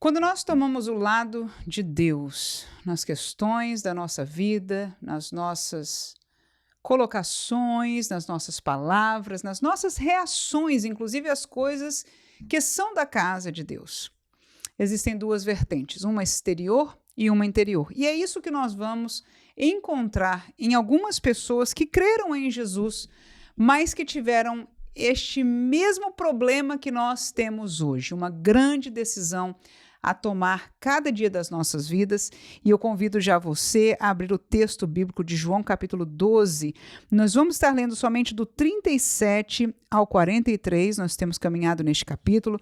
Quando nós tomamos o lado de Deus nas questões da nossa vida, nas nossas colocações, nas nossas palavras, nas nossas reações, inclusive as coisas que são da casa de Deus. Existem duas vertentes, uma exterior e uma interior. E é isso que nós vamos encontrar em algumas pessoas que creram em Jesus, mas que tiveram este mesmo problema que nós temos hoje, uma grande decisão a tomar cada dia das nossas vidas, e eu convido já você a abrir o texto bíblico de João capítulo 12. Nós vamos estar lendo somente do 37 ao 43, nós temos caminhado neste capítulo,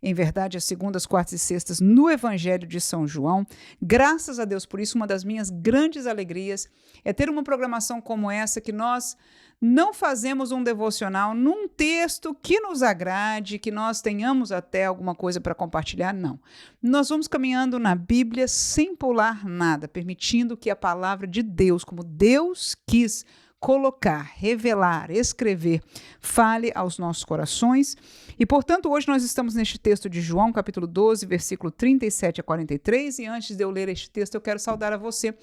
em verdade, as segundas, quartas e sextas no Evangelho de São João. Graças a Deus por isso, uma das minhas grandes alegrias é ter uma programação como essa, que nós não fazemos um devocional num texto que nos agrade, que nós tenhamos até alguma coisa para compartilhar, não. Nós vamos caminhando na Bíblia sem pular nada, permitindo que a palavra de Deus, como Deus quis colocar, revelar, escrever, fale aos nossos corações. E, portanto, hoje nós estamos neste texto de João, capítulo 12, versículo 37 a 43, e antes de eu ler este texto, eu quero saudar a você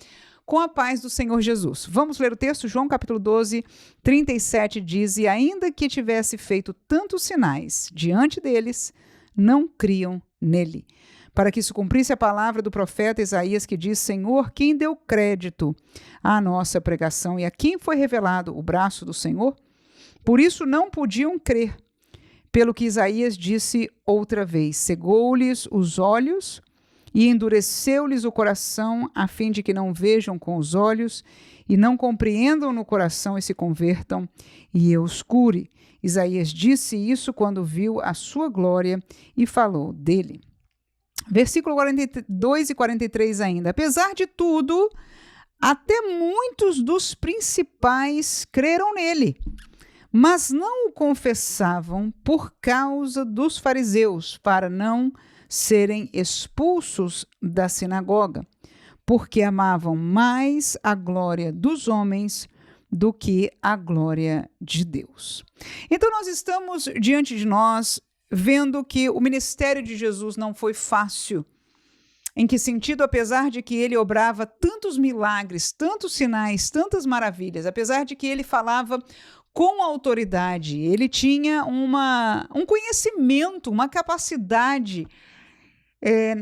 com a paz do Senhor Jesus. Vamos ler o texto? João capítulo 12, 37 diz: "E ainda que tivesse feito tantos sinais diante deles, não criam nele. Para que se cumprisse a palavra do profeta Isaías, que diz: Senhor, quem deu crédito à nossa pregação e a quem foi revelado o braço do Senhor? Por isso não podiam crer, pelo que Isaías disse outra vez: cegou-lhes os olhos e endureceu-lhes o coração, a fim de que não vejam com os olhos e não compreendam no coração e se convertam, e eu os cure. Isaías disse isso quando viu a sua glória e falou dele." Versículo 42 e 43 ainda. "Apesar de tudo, até muitos dos principais creram nele, mas não o confessavam por causa dos fariseus, para não serem expulsos da sinagoga, porque amavam mais a glória dos homens do que a glória de Deus." Então nós estamos diante de nós vendo que o ministério de Jesus não foi fácil. Em que sentido? Apesar de que ele obrava tantos milagres, tantos sinais, tantas maravilhas, apesar de que ele falava com autoridade, ele tinha um conhecimento, uma capacidade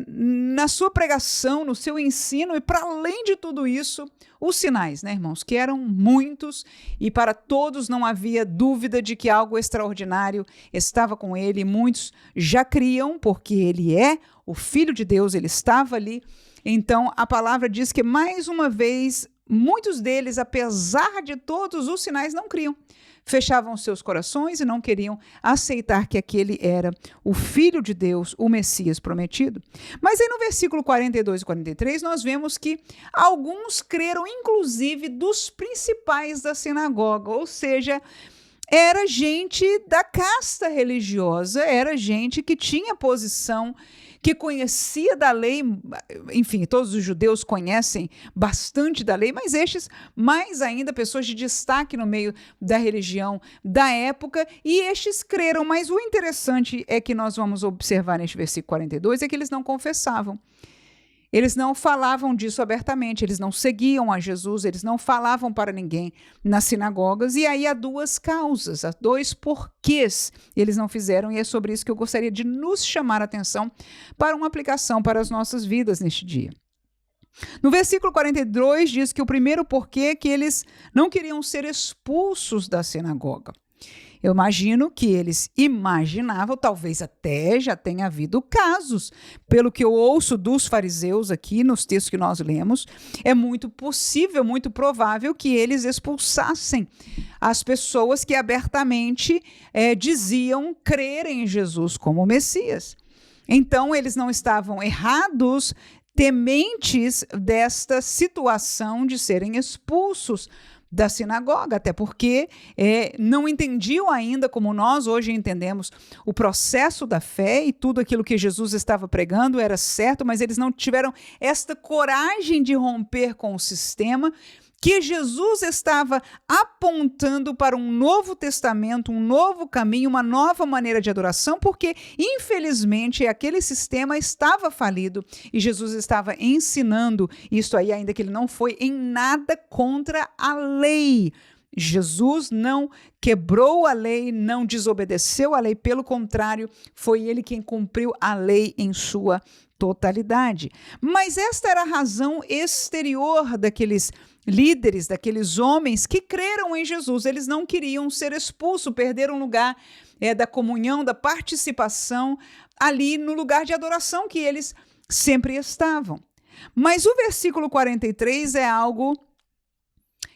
na sua pregação, no seu ensino, e para além de tudo isso, os sinais, né, irmãos, que eram muitos, e para todos não havia dúvida de que algo extraordinário estava com ele. Muitos já criam, porque ele é o Filho de Deus, ele estava ali. Então a palavra diz que, mais uma vez, muitos deles, apesar de todos os sinais, não criam. Fechavam seus corações e não queriam aceitar que aquele era o Filho de Deus, o Messias prometido. Mas aí no versículo 42 e 43 nós vemos que alguns creram, inclusive dos principais da sinagoga, ou seja, era gente da casta religiosa, era gente que tinha posição, que conhecia da lei. Enfim, todos os judeus conhecem bastante da lei, mas estes, mais ainda, pessoas de destaque no meio da religião da época, e estes creram. Mas o interessante é que nós vamos observar neste versículo 42 é que eles não confessavam. Eles não falavam disso abertamente, eles não seguiam a Jesus, eles não falavam para ninguém nas sinagogas. E aí há duas causas, há dois porquês eles não fizeram, e é sobre isso que eu gostaria de nos chamar a atenção para uma aplicação para as nossas vidas neste dia. No versículo 42 diz que o primeiro porquê é que eles não queriam ser expulsos da sinagoga. Eu imagino que eles imaginavam, talvez até já tenha havido casos, pelo que eu ouço dos fariseus aqui nos textos que nós lemos, é muito possível, muito provável que eles expulsassem as pessoas que abertamente diziam crer em Jesus como Messias. Então eles não estavam errados, tementes desta situação de serem expulsos da sinagoga, até porque não entendiam ainda, como nós hoje entendemos, o processo da fé, e tudo aquilo que Jesus estava pregando era certo, mas eles não tiveram esta coragem de romper com o sistema que Jesus estava apontando para um novo testamento, um novo caminho, uma nova maneira de adoração, porque, infelizmente, aquele sistema estava falido e Jesus estava ensinando isso aí, ainda que ele não foi em nada contra a lei. Jesus não quebrou a lei, não desobedeceu a lei, pelo contrário, foi ele quem cumpriu a lei em sua totalidade. Mas esta era a razão exterior daqueles líderes, daqueles homens que creram em Jesus. Eles não queriam ser expulsos, perderam o lugar da comunhão, da participação ali no lugar de adoração que eles sempre estavam. Mas o versículo 43 é algo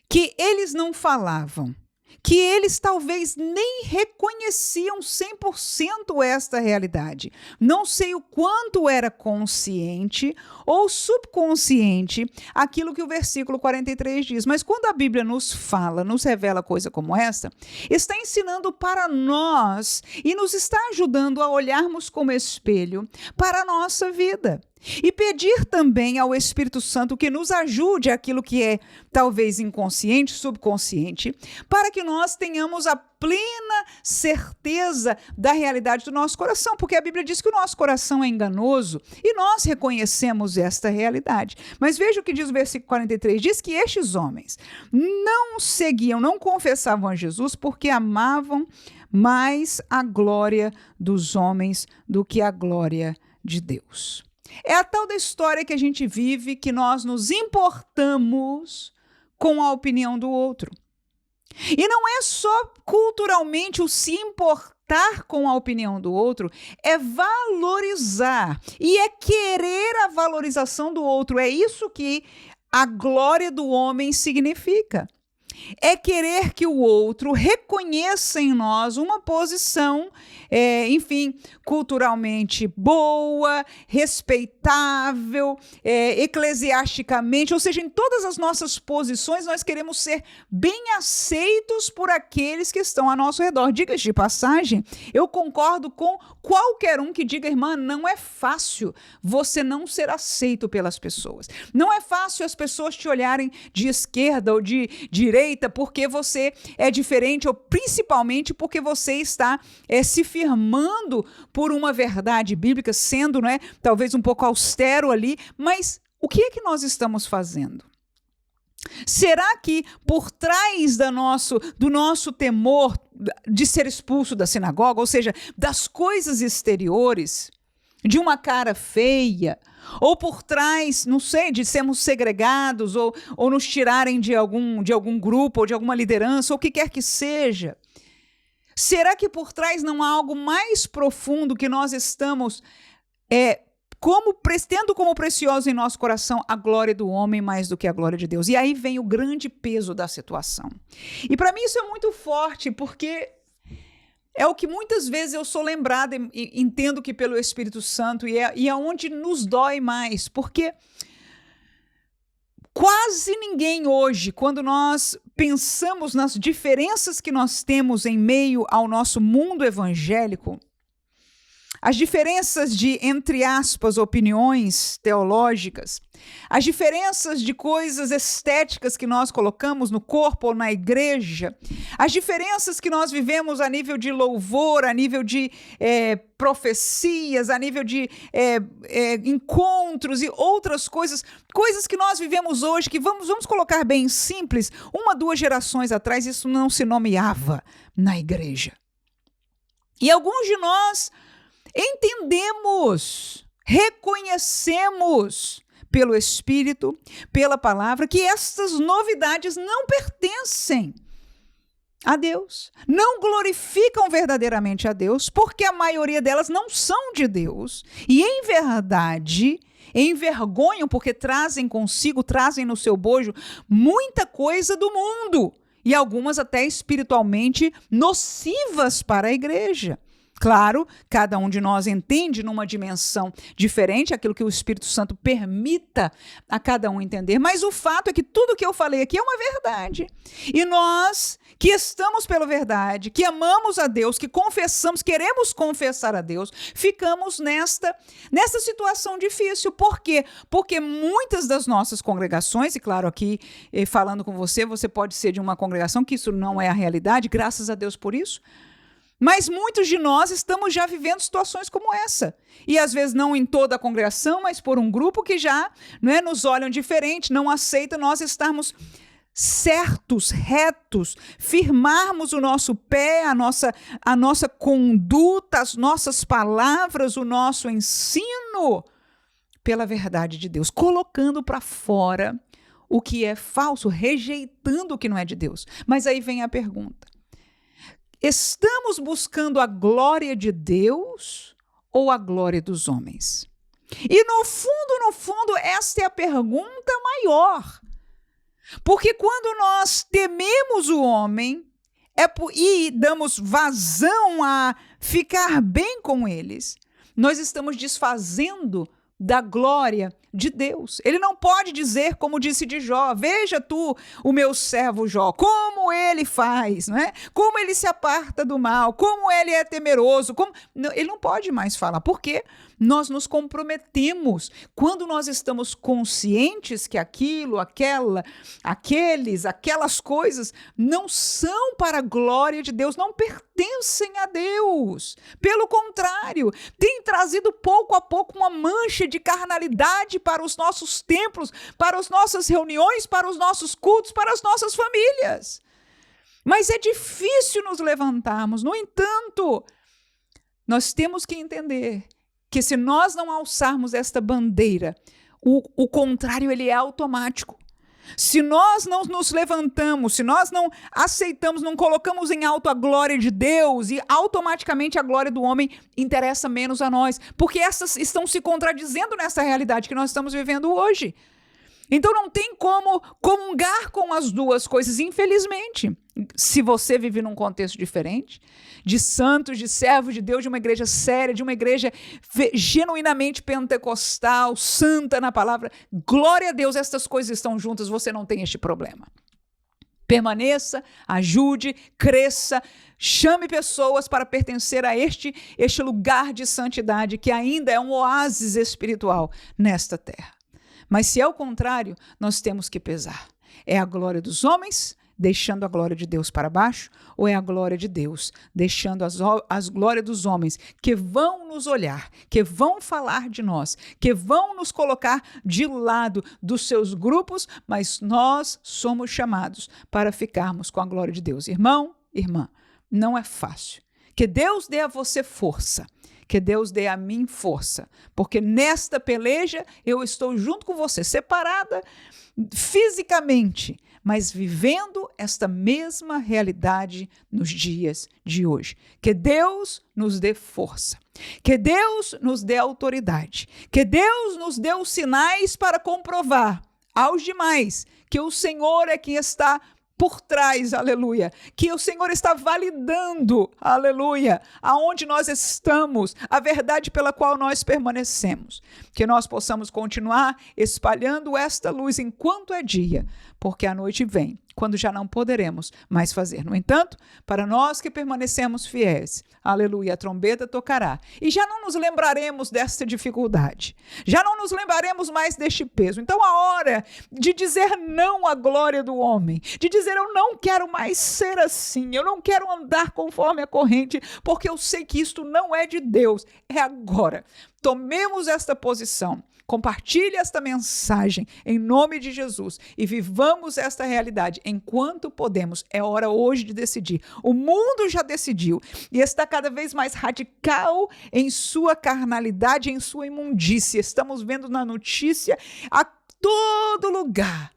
que eles não falavam, que eles talvez nem reconheciam 100% esta realidade. Não sei o quanto era consciente ou subconsciente aquilo que o versículo 43 diz, mas quando a Bíblia nos fala, nos revela coisa como esta, está ensinando para nós e nos está ajudando a olharmos como espelho para a nossa vida. E pedir também ao Espírito Santo que nos ajude aquilo que é talvez inconsciente, subconsciente, para que nós tenhamos a plena certeza da realidade do nosso coração, porque a Bíblia diz que o nosso coração é enganoso e nós reconhecemos esta realidade. Mas veja o que diz o versículo 43, diz que estes homens não seguiam, não confessavam a Jesus porque amavam mais a glória dos homens do que a glória de Deus. É a tal da história que a gente vive, que nós nos importamos com a opinião do outro. E não é só culturalmente o se importar com a opinião do outro, é valorizar e é querer a valorização do outro. É isso que a glória do homem significa. É querer que o outro reconheça em nós uma posição, culturalmente boa, respeitável, eclesiasticamente, ou seja, em todas as nossas posições nós queremos ser bem aceitos por aqueles que estão ao nosso redor. Diga-se de passagem, eu concordo com qualquer um que diga, irmã, não é fácil você não ser aceito pelas pessoas. Não é fácil as pessoas te olharem de esquerda ou de direita porque você é diferente ou principalmente porque você está se firmando por uma verdade bíblica, sendo, talvez um pouco austero ali, mas o que é que nós estamos fazendo? Será que por trás do nosso temor de ser expulso da sinagoga, ou seja, das coisas exteriores, de uma cara feia, ou por trás, não sei, de sermos segregados, ou nos tirarem de algum grupo, ou de alguma liderança, ou o que quer que seja, será que por trás não há algo mais profundo que nós estamos tendo como precioso em nosso coração a glória do homem mais do que a glória de Deus? E aí vem o grande peso da situação. E para mim isso é muito forte, porque é o que muitas vezes eu sou lembrada e entendo que pelo Espírito Santo, e é onde nos dói mais, porque quase ninguém hoje, quando nós pensamos nas diferenças que nós temos em meio ao nosso mundo evangélico, as diferenças de, entre aspas, opiniões teológicas, as diferenças de coisas estéticas que nós colocamos no corpo ou na igreja, as diferenças que nós vivemos a nível de louvor, a nível de profecias, a nível de encontros e outras coisas que nós vivemos hoje, que vamos colocar bem simples, 1, 2 gerações atrás isso não se nomeava na igreja. E alguns de nós entendemos, reconhecemos pelo Espírito, pela palavra, que estas novidades não pertencem a Deus, não glorificam verdadeiramente a Deus, porque a maioria delas não são de Deus, e em verdade envergonham, porque trazem no seu bojo muita coisa do mundo, e algumas até espiritualmente nocivas para a igreja. Claro, cada um de nós entende numa dimensão diferente aquilo que o Espírito Santo permita a cada um entender, mas o fato é que tudo que eu falei aqui é uma verdade. E nós que estamos pela verdade, que amamos a Deus, que confessamos, queremos confessar a Deus, ficamos nesta situação difícil. Por quê? Porque muitas das nossas congregações, e claro, aqui falando com você, você pode ser de uma congregação que isso não é a realidade, graças a Deus por isso. Mas muitos de nós estamos já vivendo situações como essa. E às vezes não em toda a congregação, mas por um grupo que já nos olham diferente, não aceita nós estarmos certos, retos, firmarmos o nosso pé, a nossa conduta, as nossas palavras, o nosso ensino pela verdade de Deus, colocando para fora o que é falso, rejeitando o que não é de Deus. Mas aí vem a pergunta. Estamos buscando a glória de Deus ou a glória dos homens? E no fundo, esta é a pergunta maior. Porque quando nós tememos o homem e damos vazão a ficar bem com eles, nós estamos desfazendo da glória de Deus. Ele não pode dizer, como disse de Jó, veja tu o meu servo Jó, como ele faz, não é? Como ele se aparta do mal, como ele é temeroso. Não, ele não pode mais falar, porque nós nos comprometemos quando nós estamos conscientes que aquelas coisas não são para a glória de Deus, não pertencem a Deus. Pelo contrário, tem trazido pouco a pouco uma mancha de carnalidade para os nossos templos, para as nossas reuniões, para os nossos cultos, para as nossas famílias. Mas é difícil nos levantarmos. No entanto, nós temos que entender que se nós não alçarmos esta bandeira, o contrário ele é automático. Se nós não nos levantamos, se nós não aceitamos, não colocamos em alto a glória de Deus, e automaticamente a glória do homem interessa menos a nós, porque essas estão se contradizendo nessa realidade que nós estamos vivendo hoje. Então não tem como comungar com as duas coisas, infelizmente. Se você vive num contexto diferente, de santos, de servos de Deus, de uma igreja séria, de uma igreja genuinamente pentecostal, santa na palavra, glória a Deus, estas coisas estão juntas, você não tem este problema. Permaneça, ajude, cresça, chame pessoas para pertencer a este lugar de santidade, que ainda é um oásis espiritual nesta terra. Mas se é o contrário, nós temos que pesar. É a glória dos homens, deixando a glória de Deus para baixo, ou é a glória de Deus, deixando as glórias dos homens que vão nos olhar, que vão falar de nós, que vão nos colocar de lado dos seus grupos, mas nós somos chamados para ficarmos com a glória de Deus. Irmão, irmã, não é fácil. Que Deus dê a você força. Que Deus dê a mim força, porque nesta peleja eu estou junto com você, separada fisicamente, mas vivendo esta mesma realidade nos dias de hoje. Que Deus nos dê força, que Deus nos dê autoridade, que Deus nos dê os sinais para comprovar aos demais que o Senhor é quem está por trás, aleluia, que o Senhor está validando, aleluia, aonde nós estamos, a verdade pela qual nós permanecemos, que nós possamos continuar espalhando esta luz enquanto é dia, porque a noite vem, quando já não poderemos mais fazer. No entanto, para nós que permanecemos fiéis, aleluia, a trombeta tocará, e já não nos lembraremos desta dificuldade, já não nos lembraremos mais deste peso. Então a hora de dizer não à glória do homem, de dizer eu não quero mais ser assim, eu não quero andar conforme a corrente, porque eu sei que isto não é de Deus, é agora. Tomemos esta posição, compartilhe esta mensagem em nome de Jesus e vivamos esta realidade enquanto podemos. É hora hoje de decidir. O mundo já decidiu e está cada vez mais radical em sua carnalidade, em sua imundícia. Estamos vendo na notícia a todo lugar.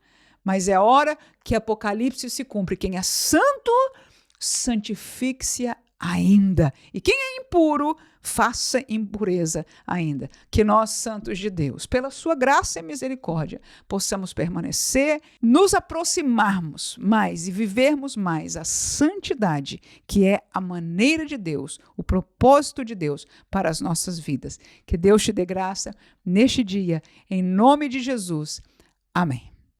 Mas é hora que Apocalipse se cumpre. Quem é santo, santifique-se ainda. E quem é impuro, faça impureza ainda. Que nós, santos de Deus, pela sua graça e misericórdia, possamos permanecer, nos aproximarmos mais e vivermos mais a santidade, que é a maneira de Deus, o propósito de Deus para as nossas vidas. Que Deus te dê graça neste dia, em nome de Jesus. Amém.